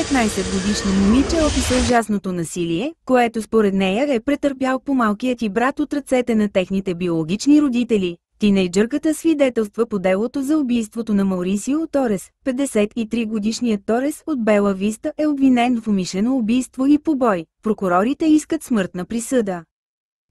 15-годишно момиче описа ужасното насилие, което според нея е претърпял по-малкият и брат от ръцете на техните биологични родители. Тинейджърката свидетелства по делото за убийството на Маурисио Торес. 53-годишният Торес от Бела Виста е обвинен в умишлено убийство и побой. Прокурорите искат смъртна присъда.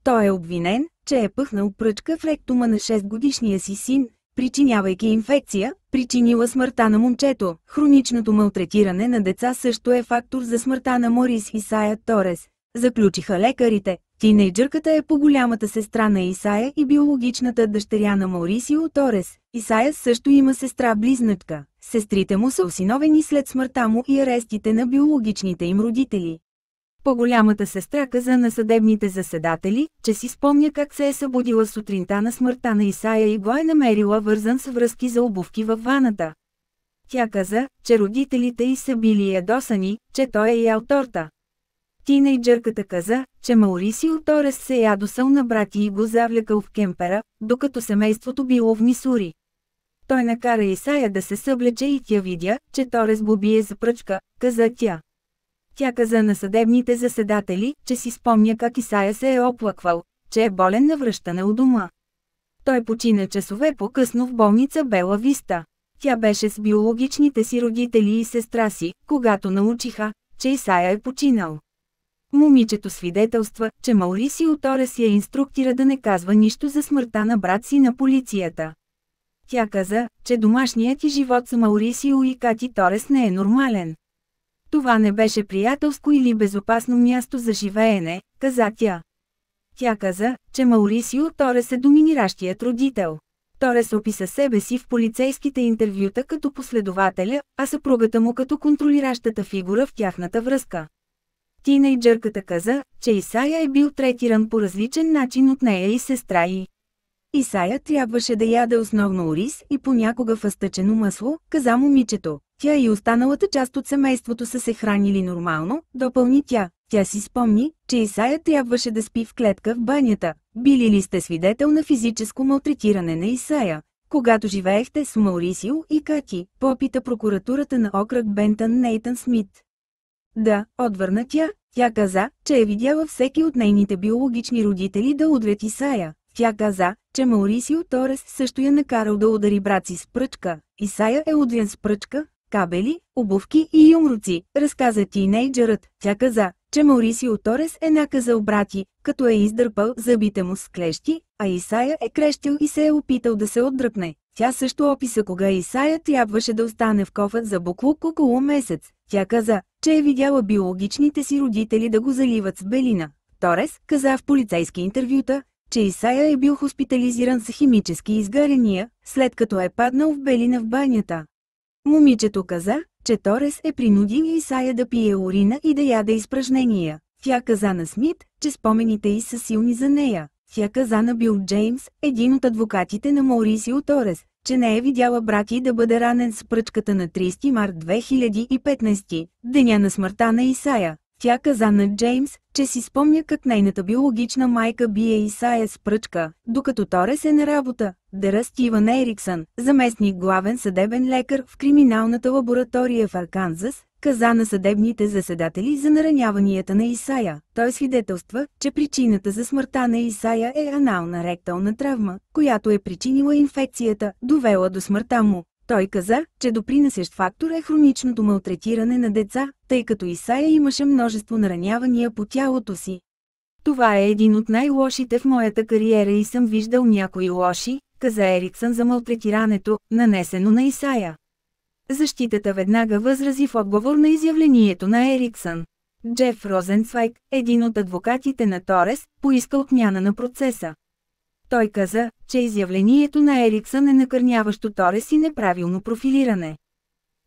Той е обвинен, че е пъхнал пръчка в ректума на 6-годишния си син, причинявайки инфекция, причинила смъртта на момчето. Хроничното малтретиране на деца също е фактор за смъртта на Морис Исая Торес, заключиха лекарите. Тинейджърката е по-голямата сестра на Исая и биологичната дъщеря на Маурисио Торес. Исая също има сестра-близначка. Сестрите му са осиновени след смъртта му и арестите на биологичните им родители. По-голямата сестра каза на съдебните заседатели, че си спомня как се е събудила сутринта на смъртта на Исая и го е намерила вързан с връзки за обувки във ваната. Тя каза, че родителите й са били ядосани, че той е ял торта. Тинейджърката каза, че Маурисио Торес се ядосал на брати и го завлякал в кемпера, докато семейството било в Мисури. Той накара Исая да се съблече и тя видя, че Торес го бие за пръчка, каза тя. Тя каза на съдебните заседатели, че си спомня как Исая се е оплаквал, че е болен на връщане у дома. Той почина часове по-късно в болница Бела Виста. Тя беше с биологичните си родители и сестра си, когато научиха, че Исая е починал. Момичето свидетелства, че Маурисио Торес я инструктира да не казва нищо за смъртта на брат си на полицията. Тя каза, че домашният и живот с Маурисио и Кати Торес не е нормален. Това не беше приятелско или безопасно място за живеене, каза тя. Тя каза, че Маурисио Торес е доминиращият родител. Торес описа себе си в полицейските интервюта като последователя, а съпругата му като контролиращата фигура в тяхната връзка. Тинейджърката каза, че Исая е бил третиран по различен начин от нея и сестра й. Исая трябваше да яде основно ориз и понякога фъстъчено масло, каза момичето. Тя и останалата част от семейството са се хранили нормално, допълни тя. Тя си спомни, че Исая трябваше да спи в клетка в банята. Били ли сте свидетел на физическо малтретиране на Исая, когато живеехте с Маурисио и Кати? Попита прокуратурата на окръг Бентън Нейтън Смит. Да, отвърна тя. Тя каза, че е видяла всеки от нейните биологични родители да удрят Исая. Тя каза, че Маурисио Торес също я накарал да удари брат си с пръчка. Исая е удрян с пръчка, кабели, обувки и юмруци, разказа тинейджърът. Тя каза, че Маурисио Торес е наказал брати, като е издърпал зъбите му с клещи, а Исая е крещил и се е опитал да се отдръпне. Тя също описа кога Исая трябваше да остане в кофът за буклук около месец. Тя каза, че е видяла биологичните си родители да го заливат с белина. Торес каза в полицейски интервюта, че Исая е бил хоспитализиран с химически изгаряния, след като е паднал в белина в банята. Момичето каза, че Торес е принудил Исая да пие урина и да яде изпражнения. Тя каза на Смит, че спомените й са силни за нея. Тя каза на Бил Джеймс, един от адвокатите на Маурисио Торес, че не е видяла брат й да бъде ранен с пръчката на 30 март 2015, деня на смъртта на Исая. Тя каза на Джеймс, че си спомня как нейната биологична майка бие Исая с пръчка, докато Торес е на работа. Дъра Стивън Ериксън, заместник главен съдебен лекар в криминалната лаборатория в Арканзас, каза на съдебните заседатели за нараняванията на Исая. Той свидетелства, че причината за смъртта на Исая е анална ректална травма, която е причинила инфекцията, довела до смъртта му. Той каза, че допринасящ фактор е хроничното малтретиране на деца, тъй като Исая имаше множество наранявания по тялото си. Това е един от най-лошите в моята кариера и съм виждал някои лоши, каза Ериксън за малтретирането, нанесено на Исая. Защитата веднага възрази в отговор на изявлението на Ериксън. Джеф Розенцвайк, един от адвокатите на Торес, поиска отмяна на процеса. Той каза, че изявлението на Ериксън е накърняващо Торес и неправилно профилиране.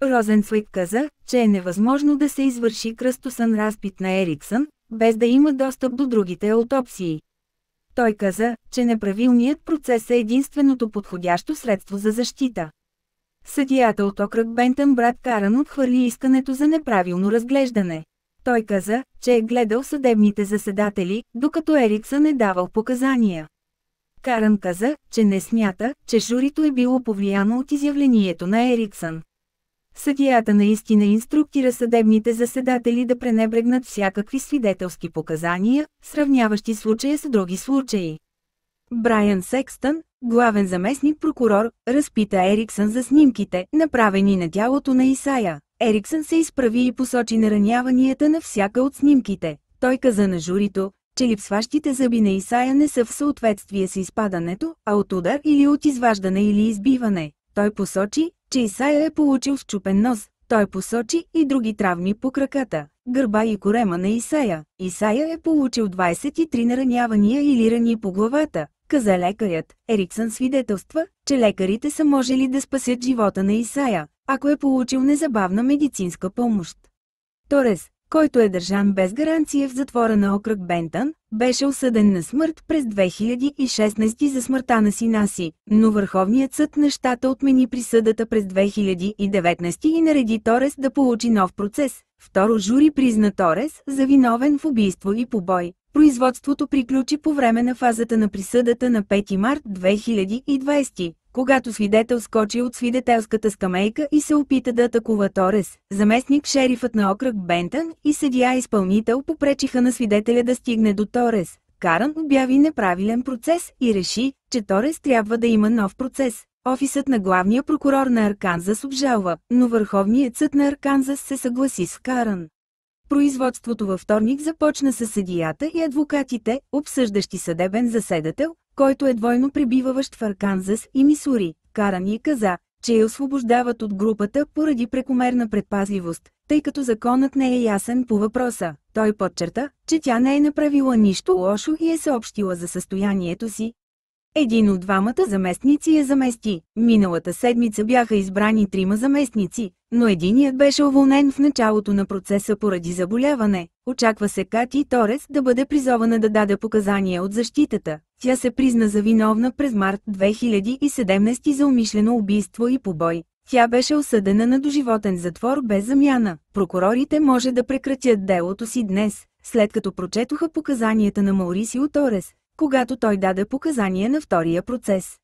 Розенцвайк каза, че е невъзможно да се извърши кръстосен разпит на Ериксън, без да има достъп до другите аутопсии. Той каза, че неправилният процес е единственото подходящо средство за защита. Съдията от окръг Бентън Брат Каран отхвърли искането за неправилно разглеждане. Той каза, че е гледал съдебните заседатели, докато Ериксън е давал показания. Каран каза, че не смята, че журито е било повлияно от изявлението на Ериксън. Съдията наистина инструктира съдебните заседатели да пренебрегнат всякакви свидетелски показания, сравняващи случая с други случаи. Брайан Секстън, главен заместник прокурор, разпита Ериксън за снимките, направени на тялото на Исайя. Ериксън се изправи и посочи нараняванията на всяка от снимките. Той каза на журито, че липсващите зъби на Исайя не са в съответствие с изпадането, а от удар или от изваждане или избиване. Той посочи, че Исайя е получил счупен нос. Той посочи и други травми по краката, гърба и корема на Исайя. Исайя е получил 23 наранявания или рани по главата, каза лекарят. Ериксън свидетелства, че лекарите са можели да спасят живота на Исайя, ако е получил незабавна медицинска помощ. Торес, който е държан без гаранция в затвора на окръг Бентън, беше осъден на смърт през 2016 за смъртта на сина си, но Върховният съд на щата отмени присъдата през 2019 и нареди Торес да получи нов процес. Второ жури призна Торес за виновен в убийство и побой. Производството приключи по време на фазата на присъдата на 5 март 2020. Когато свидетел скочи от свидетелската скамейка и се опита да атакува Торес, заместник шерифът на окръг Бентън и съдия-изпълнител попречиха на свидетеля да стигне до Торес. Карън обяви неправилен процес и реши, че Торес трябва да има нов процес. Офисът на главния прокурор на Арканзас обжалва, но Върховният съд на Арканзас се съгласи с Карън. Производството във вторник започна със съдията и адвокатите, обсъждащи съдебен заседател, който е двойно пребиваващ в Арканзас и Мисури. Карън й каза, че я освобождават от групата поради прекомерна предпазливост, тъй като законът не е ясен по въпроса. Той подчерта, че тя не е направила нищо лошо и е съобщила за състоянието си. Един от двамата заместници я замести. Миналата седмица бяха избрани 3 заместници, но единият беше уволнен в началото на процеса поради заболяване. Очаква се Кати Торес да бъде призована да даде показания от защитата. Тя се призна за виновна през март 2017 за умишлено убийство и побой. Тя беше осъдена на доживотен затвор без замяна. Прокурорите може да прекратят делото си днес, след като прочетоха показанията на Маурисио Торес, когато той даде показания на втория процес.